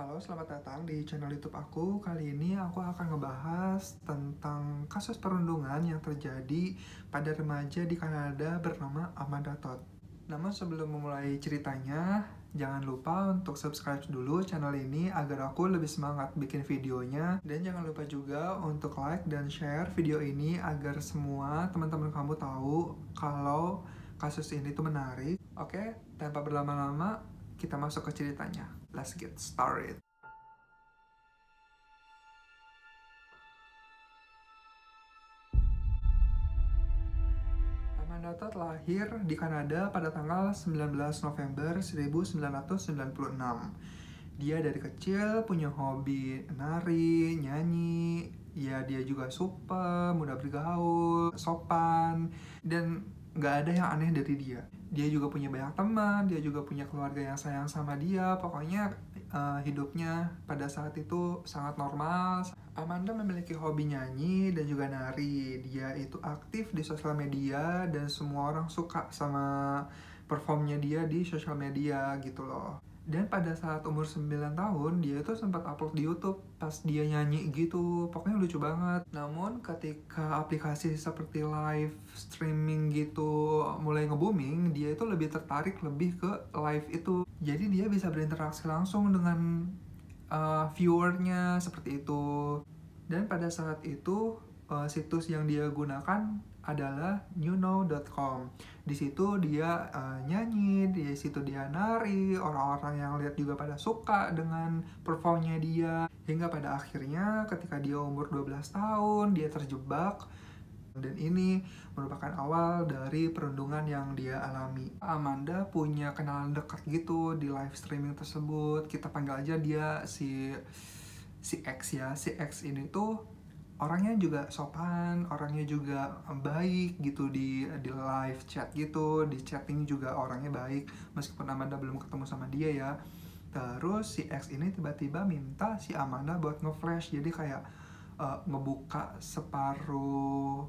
Halo, selamat datang di channel YouTube aku. Kali ini aku akan ngebahas tentang kasus perundungan yang terjadi pada remaja di Kanada bernama Amanda Todd. Namun sebelum memulai ceritanya, jangan lupa untuk subscribe dulu channel ini agar aku lebih semangat bikin videonya. Dan jangan lupa juga untuk like dan share video ini agar semua teman-teman kamu tahu kalau kasus ini tuh menarik. Oke, tanpa berlama-lama, kita masuk ke ceritanya. Let's get started. Amanda Todd lahir di Kanada pada tanggal 19 November 1996. Dia dari kecil punya hobi nari, nyanyi, ya dia juga suka, mudah bergaul, sopan, dan nggak ada yang aneh dari dia. Dia juga punya banyak teman, dia juga punya keluarga yang sayang sama dia. Pokoknya hidupnya pada saat itu sangat normal. Amanda memiliki hobi nyanyi dan juga nari. Dia itu aktif di sosial media dan semua orang suka sama performnya dia di sosial media gitu loh. Dan pada saat umur 9 tahun, dia itu sempat upload di YouTube pas dia nyanyi gitu. Pokoknya lucu banget. Namun ketika aplikasi seperti live streaming gitu mulai nge-booming, dia itu lebih tertarik lebih ke live itu. Jadi dia bisa berinteraksi langsung dengan viewernya seperti itu. Dan pada saat itu situs yang dia gunakan adalah newnow.com. Di situ dia nyanyi, di situ dia nari, orang-orang yang lihat juga pada suka dengan performnya dia. Hingga pada akhirnya ketika dia umur 12 tahun, dia terjebak. Dan ini merupakan awal dari perundungan yang dia alami. Amanda punya kenalan dekat gitu di live streaming tersebut. Kita panggil aja dia si X ya. Si X ini tuh orangnya juga sopan, orangnya juga baik gitu di live chat gitu, di chatting juga orangnya baik meskipun Amanda belum ketemu sama dia ya. Terus si X ini tiba-tiba minta si Amanda buat nge-flash, jadi kayak ngebuka separuh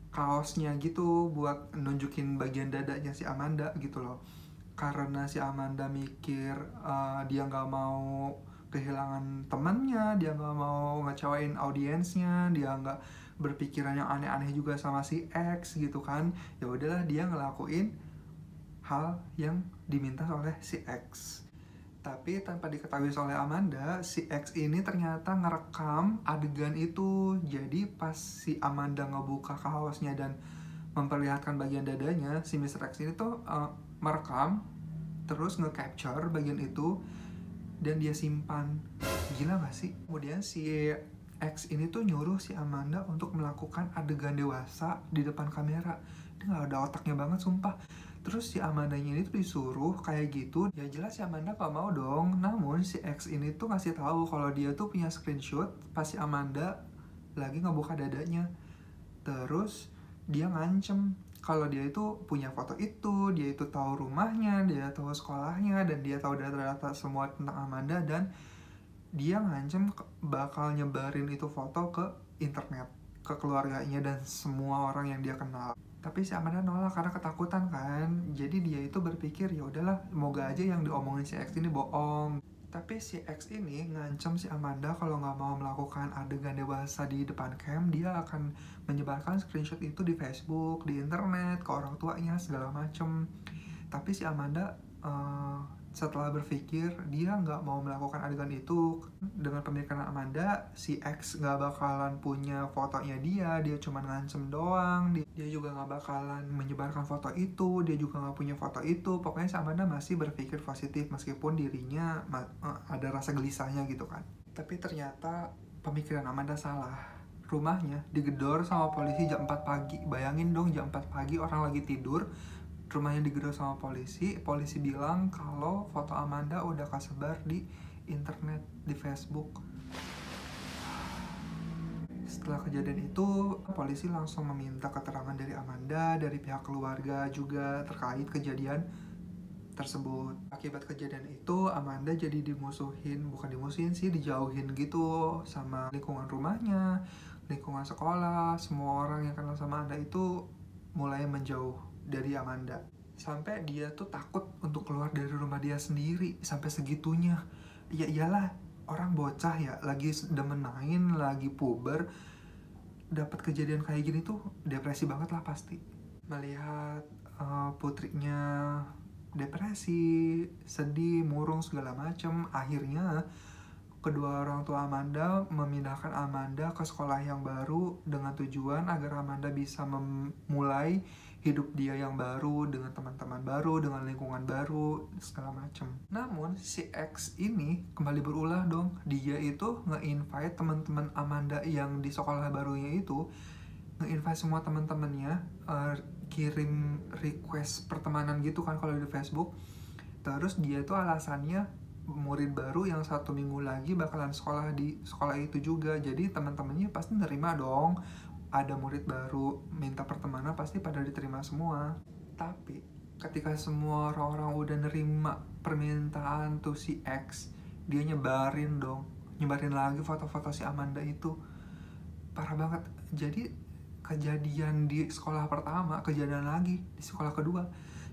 kaosnya gitu buat nunjukin bagian dadanya si Amanda gitu loh. Karena si Amanda mikir dia nggak mau kehilangan temannya, dia nggak mau ngecewain audiensnya, dia nggak berpikiran yang aneh-aneh juga sama si X gitu kan. Ya udahlah, dia ngelakuin hal yang diminta oleh si X. Tapi tanpa diketahui oleh Amanda, si X ini ternyata ngerekam adegan itu. Jadi pas si Amanda ngebuka kaosnya dan memperlihatkan bagian dadanya, si Mr. X ini tuh merekam, terus nge-capture bagian itu, dan dia simpan. Gila gak sih? Kemudian si X ini tuh nyuruh si Amanda untuk melakukan adegan dewasa di depan kamera. Dia gak ada otaknya banget sumpah. Terus si Amandanya ini tuh disuruh kayak gitu. Ya jelas si Amanda gak mau dong. Namun si X ini tuh ngasih tahu kalau dia tuh punya screenshot pas si Amanda lagi ngebuka dadanya. Terus dia ngancem kalau dia itu punya foto itu, dia itu tahu rumahnya, dia tahu sekolahnya, dan dia tahu data-data semua tentang Amanda, dan dia ngancem bakal nyebarin itu foto ke internet, ke keluarganya dan semua orang yang dia kenal. Tapi si Amanda nolak karena ketakutan kan. Jadi dia itu berpikir ya udahlah, semoga aja yang diomongin si X ini bohong. Tapi si X ini ngancam si Amanda kalau nggak mau melakukan adegan dewasa di depan cam, dia akan menyebarkan screenshot itu di Facebook, di internet, ke orang tuanya, segala macem. Tapi si Amanda setelah berpikir dia nggak mau melakukan adegan itu. Dengan pemikiran Amanda, si X nggak bakalan punya fotonya dia cuma ngancem doang, dia juga nggak bakalan menyebarkan foto itu, dia juga nggak punya foto itu. Pokoknya si Amanda masih berpikir positif meskipun dirinya ada rasa gelisahnya gitu kan. Tapi ternyata pemikiran Amanda salah. Rumahnya digedor sama polisi jam 4 pagi. Bayangin dong, jam 4 pagi orang lagi tidur, rumahnya digedor sama polisi. Polisi bilang kalau foto Amanda udah kesebar di internet, di Facebook. Setelah kejadian itu, polisi langsung meminta keterangan dari Amanda, dari pihak keluarga juga terkait kejadian tersebut. Akibat kejadian itu, Amanda jadi bukan dimusuhin sih, dijauhin gitu sama lingkungan rumahnya, lingkungan sekolah. Semua orang yang kenal sama Amanda itu mulai menjauh dari Amanda. Sampai dia tuh takut untuk keluar dari rumah dia sendiri, sampai segitunya. Ya iyalah, orang bocah ya, lagi demen main, lagi puber, dapat kejadian kayak gini tuh depresi banget lah pasti. Melihat putrinya depresi, sedih, murung segala macem, akhirnya kedua orang tua Amanda memindahkan Amanda ke sekolah yang baru dengan tujuan agar Amanda bisa memulai hidup dia yang baru dengan teman-teman baru, dengan lingkungan baru, segala macem. Namun si X ini kembali berulah dong. Dia itu nge-invite teman-teman Amanda yang di sekolah barunya itu, nge-invite semua teman-temannya, kirim request pertemanan gitu kan kalau di Facebook. Terus dia itu alasannya murid baru yang 1 minggu lagi bakalan sekolah di sekolah itu juga. Jadi teman-temannya pasti nerima dong. Ada murid baru minta pertemanan, pasti pada diterima semua. Tapi ketika semua orang-orang udah nerima permintaan tuh si X, dia nyebarin dong. Nyebarin lagi foto-foto si Amanda itu. Parah banget. Jadi kejadian di sekolah pertama, kejadian lagi di sekolah kedua.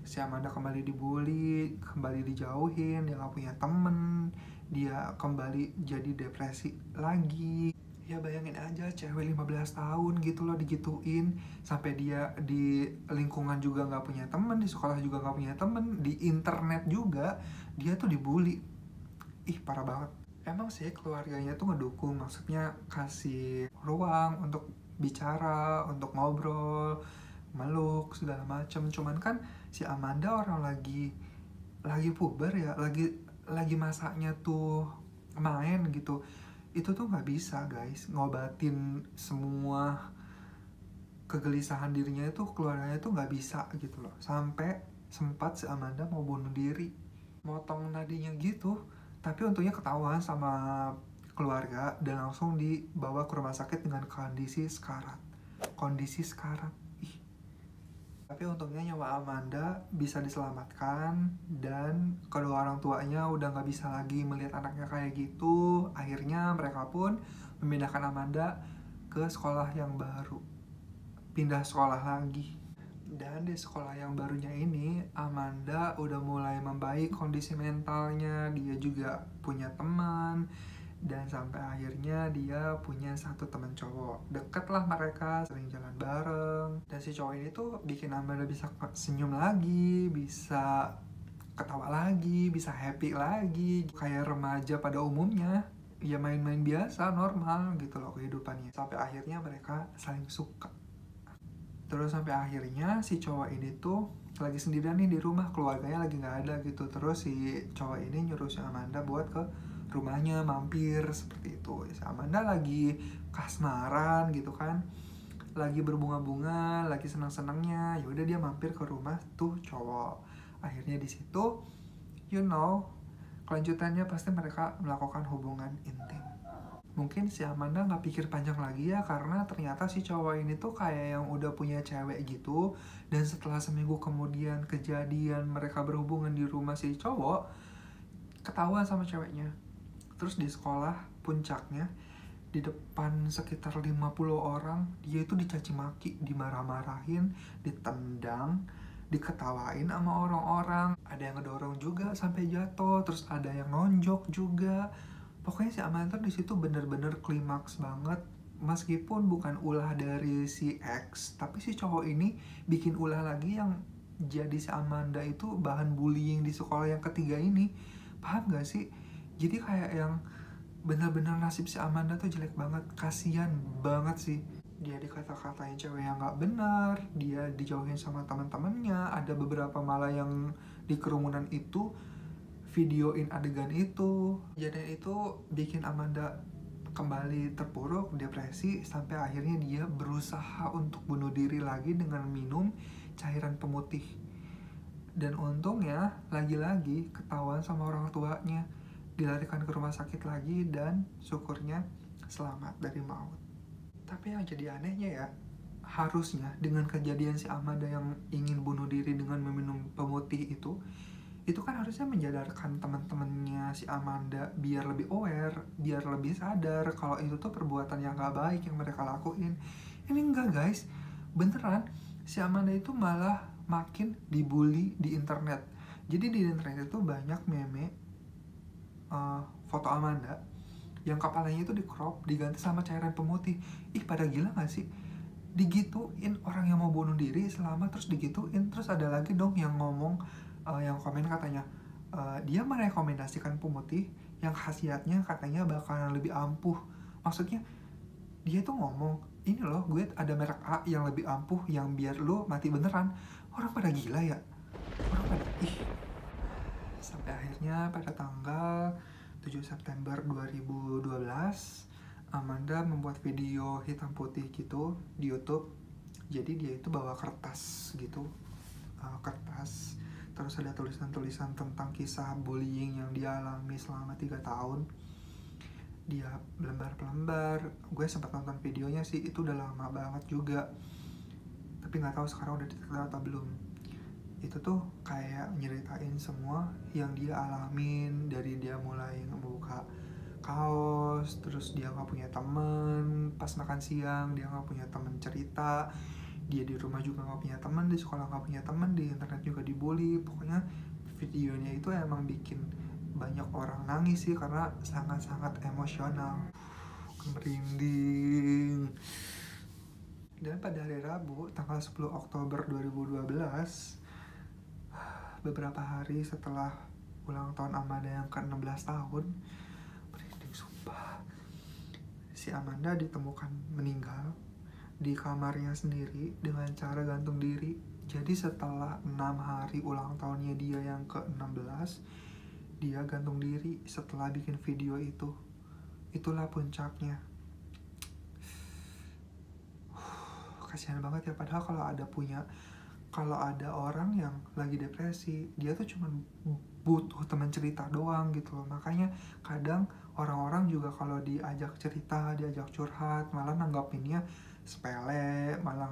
Si Amanda kembali dibully, kembali dijauhin, dia gak punya temen, dia kembali jadi depresi lagi. Ya bayangin aja, cewek 15 tahun gitu loh digituin, sampai dia di lingkungan juga gak punya temen, di sekolah juga gak punya temen, di internet juga dia tuh dibully. Ih, parah banget. Emang sih keluarganya tuh ngedukung, maksudnya kasih ruang untuk bicara, untuk ngobrol, meluk segala macem. Cuman kan si Amanda orang lagi puber ya, lagi masaknya tuh main gitu. Itu tuh nggak bisa guys ngobatin semua kegelisahan dirinya itu, keluarganya tuh nggak bisa gitu loh. Sampai sempat si Amanda mau bunuh diri, motong nadinya gitu. Tapi untungnya ketahuan sama keluarga dan langsung dibawa ke rumah sakit dengan kondisi sekarat. Tapi untungnya nyawa Amanda bisa diselamatkan dan kedua orang tuanya udah gak bisa lagi melihat anaknya kayak gitu. Akhirnya mereka pun memindahkan Amanda ke sekolah yang baru. Pindah sekolah lagi. Dan di sekolah yang barunya ini, Amanda udah mulai membaik kondisi mentalnya. Dia juga punya teman. Dan sampai akhirnya dia punya satu teman cowok. Deket lah mereka, sering jalan bareng. Dan si cowok ini tuh bikin Amanda bisa senyum lagi, bisa ketawa lagi, bisa happy lagi. Kayak remaja pada umumnya. Ya main-main biasa, normal gitu loh kehidupannya. Sampai akhirnya mereka saling suka. Terus sampai akhirnya si cowok ini tuh lagi sendirian nih di rumah, keluarganya lagi gak ada gitu. Terus si cowok ini nyuruh si Amanda buat ke rumahnya, mampir seperti itu. Si Amanda lagi kasmaran gitu kan, lagi berbunga-bunga, lagi senang-senangnya. Ya udah dia mampir ke rumah tuh cowok. Akhirnya di situ, kelanjutannya pasti mereka melakukan hubungan intim. Mungkin si Amanda gak pikir panjang lagi ya, karena ternyata si cowok ini tuh kayak yang udah punya cewek gitu. Dan setelah seminggu kemudian kejadian mereka berhubungan di rumah si cowok, ketahuan sama ceweknya. Terus di sekolah puncaknya, di depan sekitar 50 orang, dia itu dicaci maki, dimarah-marahin, ditendang, diketawain sama orang-orang. Ada yang ngedorong juga sampai jatuh, terus ada yang nonjok juga. Pokoknya si Amanda di situ bener-bener klimaks banget. Meskipun bukan ulah dari si X, tapi si cowok ini bikin ulah lagi yang jadi si Amanda itu bahan bullying di sekolah yang ketiga ini. Paham gak sih? Jadi kayak yang benar-benar nasib si Amanda tuh jelek banget. Kasian banget sih. Dia dikata-katain cewek yang gak benar, dia dijauhin sama teman-temannya. Ada beberapa malah yang di kerumunan itu videoin adegan itu. Kejadian itu bikin Amanda kembali terpuruk, depresi, sampai akhirnya dia berusaha untuk bunuh diri lagi dengan minum cairan pemutih. Dan untungnya lagi-lagi ketahuan sama orang tuanya, dilarikan ke rumah sakit lagi dan syukurnya selamat dari maut. Tapi yang jadi anehnya ya, harusnya dengan kejadian si Amanda yang ingin bunuh diri dengan meminum pemutih itu kan harusnya menyadarkan teman-temannya si Amanda biar lebih aware, biar lebih sadar kalau itu tuh perbuatan yang gak baik yang mereka lakuin. Ini enggak guys, beneran si Amanda itu malah makin dibully di internet. Jadi di internet itu banyak meme foto Amanda yang kepalanya itu di crop, diganti sama cairan pemutih. Ih, pada gila gak sih? Digituin orang yang mau bunuh diri selama, terus digituin. Terus ada lagi dong yang ngomong, yang komen katanya, dia merekomendasikan pemutih yang khasiatnya katanya bakalan lebih ampuh. Maksudnya dia tuh ngomong, ini loh gue ada merek A yang lebih ampuh, yang biar lo mati beneran. Orang pada gila ya. Orang pada sampai akhirnya pada tanggal 7 September 2012 Amanda membuat video hitam putih gitu di YouTube. Jadi dia itu bawa kertas gitu, kertas, terus ada tulisan-tulisan tentang kisah bullying yang dia alami selama 3 tahun. Dia belembar-belembar. Gue sempat nonton videonya sih, itu udah lama banget juga, tapi nggak tahu sekarang udah diterima atau belum. Itu tuh kayak nyeritain semua yang dia alamin, dari dia mulai ngebuka kaos, terus dia nggak punya temen pas makan siang, dia nggak punya temen cerita, dia di rumah juga nggak punya temen, di sekolah nggak punya temen, di internet juga dibully. Pokoknya videonya itu emang bikin banyak orang nangis sih, karena sangat-sangat emosional. Merinding. Dan pada hari Rabu tanggal 10 Oktober 2012, beberapa hari setelah ulang tahun Amanda yang ke-16 tahun, merinding sumpah, si Amanda ditemukan meninggal di kamarnya sendiri dengan cara gantung diri. Jadi setelah 6 hari ulang tahunnya dia yang ke-16, dia gantung diri setelah bikin video itu. Itulah puncaknya. Kasihan banget ya, padahal kalau ada orang yang lagi depresi, dia tuh cuma butuh teman cerita doang gitu loh. Makanya kadang orang-orang juga kalau diajak cerita, diajak curhat, malah nanggapinnya sepele, malah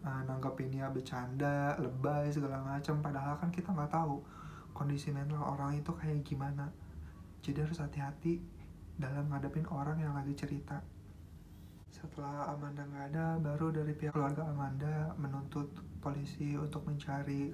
nanggapinnya bercanda, lebay, segala macam. Padahal kan kita nggak tahu kondisi mental orang itu kayak gimana. Jadi harus hati-hati dalam ngadepin orang yang lagi cerita. Setelah Amanda nggak ada, baru dari pihak keluarga Amanda menuntut polisi untuk mencari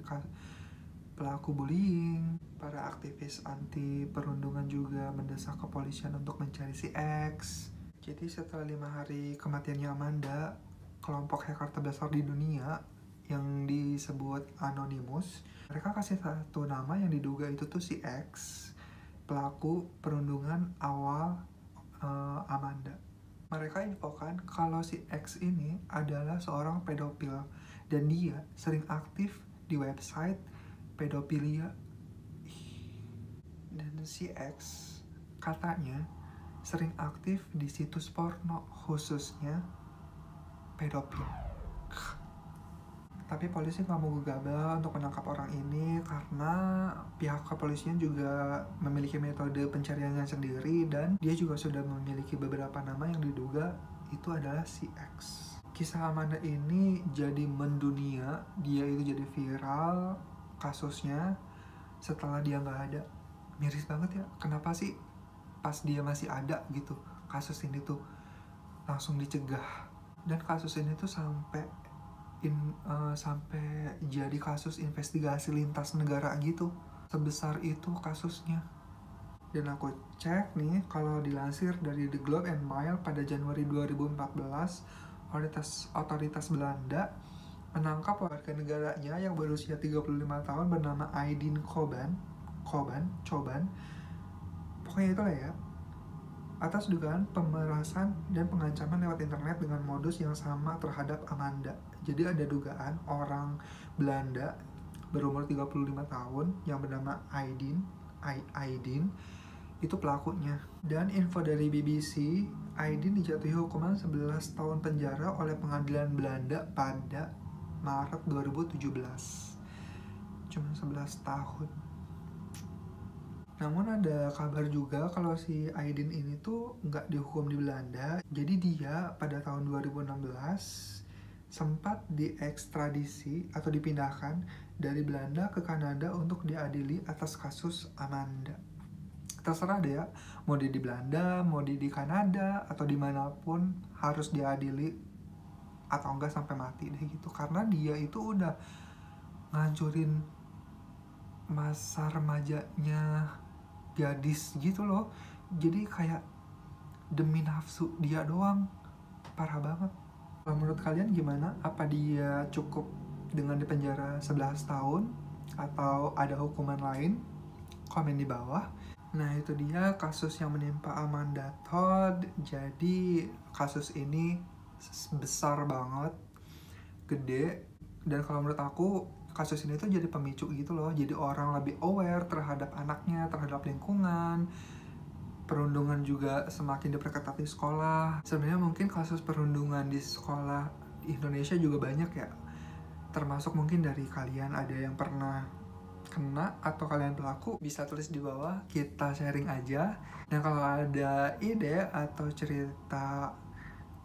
pelaku bullying. Para aktivis anti perundungan juga mendesak kepolisian untuk mencari si X. Jadi setelah 5 hari kematiannya Amanda, kelompok hacker terbesar di dunia yang disebut Anonymous, mereka kasih satu nama yang diduga itu tuh si X, pelaku perundungan awal Amanda. Mereka infokan kalau si X ini adalah seorang pedofil dan dia sering aktif di website pedofilia. Dan si X katanya sering aktif di situs porno, khususnya pedofil. Tapi polisi nggak mau gegabah untuk menangkap orang ini karena pihak kepolisian juga memiliki metode pencariannya sendiri, dan dia juga sudah memiliki beberapa nama yang diduga itu adalah si X. Kisah Amanda ini jadi mendunia, dia itu jadi viral kasusnya setelah dia nggak ada. Miris banget ya, kenapa sih pas dia masih ada gitu kasus ini tuh langsung dicegah. Dan kasus ini tuh sampai jadi kasus investigasi lintas negara gitu, sebesar itu kasusnya. Dan aku cek nih, kalau dilansir dari The Globe and Mail pada Januari 2014, otoritas Belanda menangkap warga negaranya yang berusia 35 tahun bernama Aydin Coban, pokoknya itulah ya, atas dugaan pemerasan dan pengancaman lewat internet dengan modus yang sama terhadap Amanda. Jadi ada dugaan orang Belanda berumur 35 tahun yang bernama Aydin itu pelakunya. Dan info dari BBC, Aydin dijatuhi hukuman 11 tahun penjara oleh pengadilan Belanda pada Maret 2017. Cuma 11 tahun. Namun ada kabar juga kalau si Aydin ini tuh nggak dihukum di Belanda. Jadi dia pada tahun 2016 sempat diekstradisi atau dipindahkan dari Belanda ke Kanada untuk diadili atas kasus Amanda. Terserah deh ya, mau di Belanda, mau di Kanada, atau dimanapun harus diadili atau enggak sampai mati deh gitu. Karena dia itu udah ngancurin masa remajanya gadis gitu loh. Jadi kayak demi nafsu dia doang. Parah banget. Kalau menurut kalian gimana? Apa dia cukup dengan dipenjara 11 tahun atau ada hukuman lain? Komen di bawah. Nah, itu dia kasus yang menimpa Amanda Todd. Jadi kasus ini besar banget, gede, dan kalau menurut aku kasus ini tuh jadi pemicu gitu loh. Jadi orang lebih aware terhadap anaknya, terhadap lingkungan. Perundungan juga semakin diperketat di sekolah. Sebenarnya mungkin kasus perundungan di sekolah di Indonesia juga banyak ya. Termasuk mungkin dari kalian ada yang pernah kena atau kalian pelaku, bisa tulis di bawah, kita sharing aja. Dan kalau ada ide atau cerita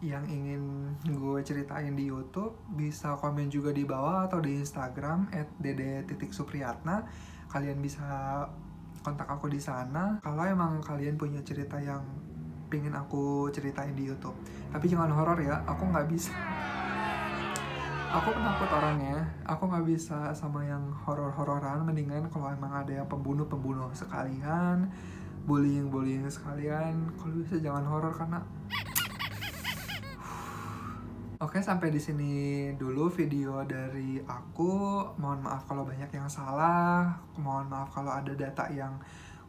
yang ingin gue ceritain di YouTube, bisa komen juga di bawah atau di Instagram @dede.supriyatna. Kalian bisa kontak aku di sana kalau emang kalian punya cerita yang pengen aku ceritain di YouTube. Tapi jangan horor ya, aku nggak bisa. Aku penakut orangnya, aku nggak bisa sama yang horor-hororan. Mendingan kalau emang ada yang pembunuh sekalian, bullying sekalian, kalau bisa jangan horor karena. Oke, sampai di sini dulu video dari aku. Mohon maaf kalau banyak yang salah, mohon maaf kalau ada data yang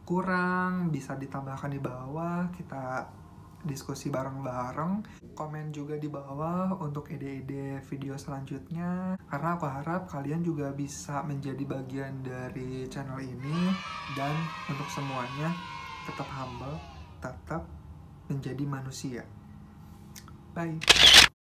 kurang, bisa ditambahkan di bawah, kita diskusi bareng-bareng. Komen juga di bawah untuk ide-ide video selanjutnya, karena aku harap kalian juga bisa menjadi bagian dari channel ini. Dan untuk semuanya, tetap humble, tetap menjadi manusia. Bye.